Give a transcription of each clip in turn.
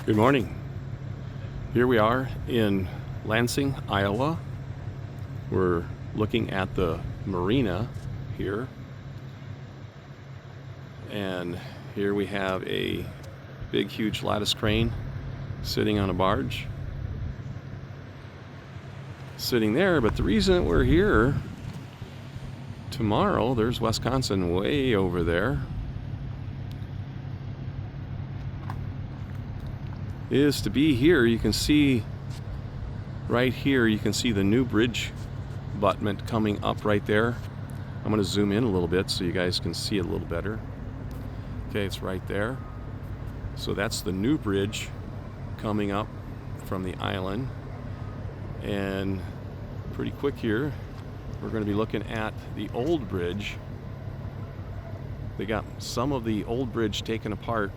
Good morning. Here we are in Lansing, Iowa. We're looking at the marina here. And here we have a big, huge lattice crane sitting on a barge. Sitting there, but the reason that we're here tomorrow, there's Wisconsin way over there, is to be here. You can see right here, you can see the new bridge abutment coming up right there. I'm going to zoom in a little bit so you guys can see it a little better. Okay, it's right there. So that's the new bridge coming up from the island. And pretty quick here, we're going to be looking at the old bridge. They got some of the old bridge taken apart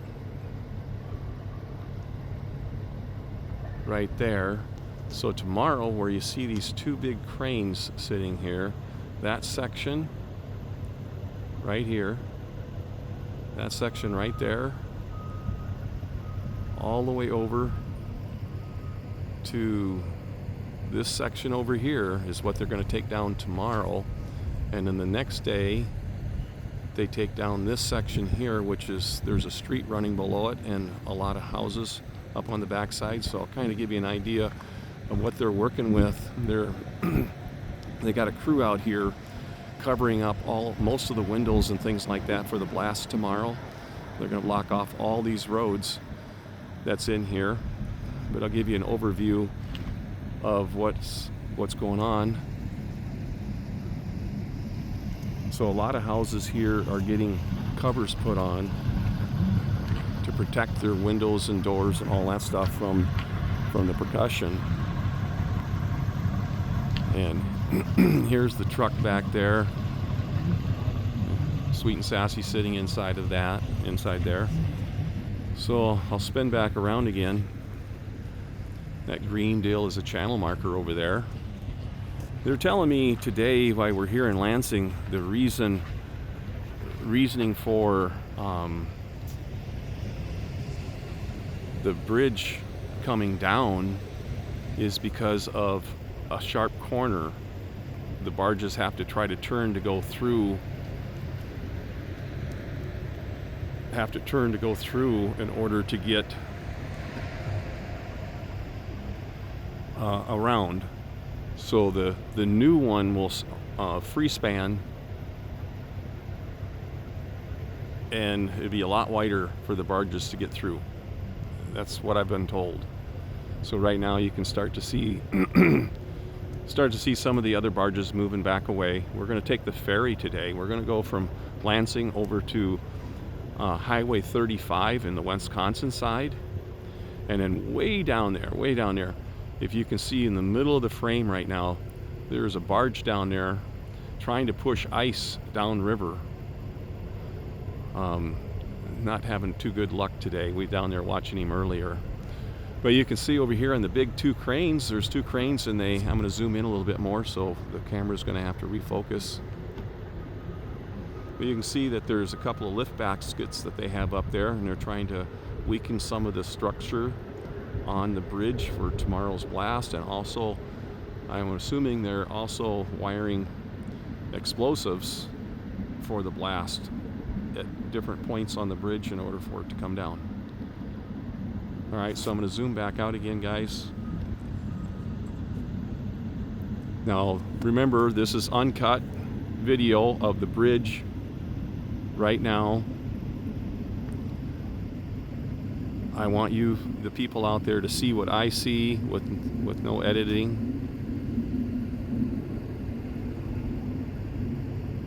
right there. So tomorrow, where you see these two big cranes sitting here, that section right here, that section right there, all the way over to this section over here is what they're going to take down tomorrow. And then the next day they take down this section here, which is, there's a street running below it and a lot of houses up on the backside. So I'll kind of give you an idea of what they're working with. They got a crew out here covering up most of the windows and things like that for the blast tomorrow. They're going to block off all these roads that's in here, but I'll give you an overview of what's going on. So a lot of houses here are getting covers put on to protect their windows and doors and all that stuff from the percussion. And here's the truck back there. Sweet and Sassy sitting inside there. So I'll spin back around again. That green deal is a channel marker over there. They're telling me today, while we're here in Lansing, the reasoning for the bridge coming down is because of a sharp corner. The barges have to try to turn to go through. In order to get around. So the new one will free span, and it'd be a lot wider for the barges to get through. That's what I've been told. So right now you can start to see some of the other barges moving back away. We're going to take the ferry today. We're going to go from Lansing over to Highway 35 in the Wisconsin side, and then way down there, if you can see in the middle of the frame right now, there's a barge down there trying to push ice downriver. Not having too good luck today. We down there watching him earlier. But you can see over here on the big two cranes, there's two cranes, and I'm going to zoom in a little bit more, so the camera's going to have to refocus. But you can see that there's a couple of lift baskets that they have up there, and they're trying to weaken some of the structure on the bridge for tomorrow's blast. And also, I'm assuming they're also wiring explosives for the blast at different points on the bridge in order for it to come down. All right, so I'm going to zoom back out again, guys. Now, remember, this is uncut video of the bridge right now. I want you, the people out there, to see what I see with no editing.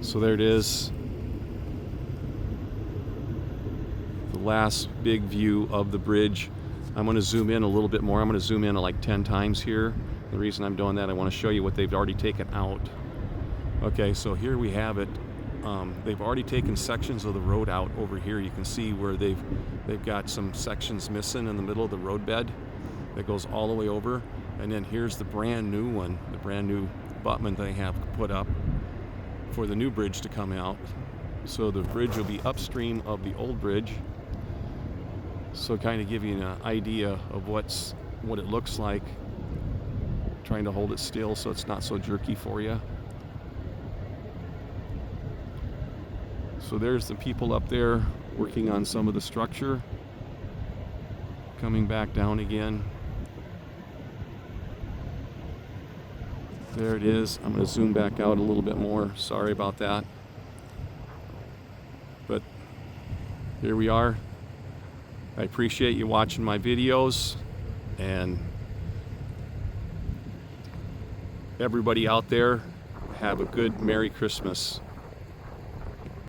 So there it is. The last big view of the bridge. I'm going to zoom in a little bit more. I'm going to zoom in like 10 times here. The reason I'm doing that, I want to show you what they've already taken out. Okay, so here we have it. They've already taken sections of the road out over here. You can see where they've got some sections missing in the middle of the roadbed that goes all the way over. And then here's the brand new one, the brand new abutment they have put up for the new bridge to come out. So the bridge will be upstream of the old bridge. So kind of give you an idea of what it looks like. Trying to hold it still so it's not so jerky for you. So there's the people up there working on some of the structure. Coming back down again. There it is. I'm going to zoom back out a little bit more. Sorry about that. But here we are. I appreciate you watching my videos, and everybody out there, have a good Merry Christmas.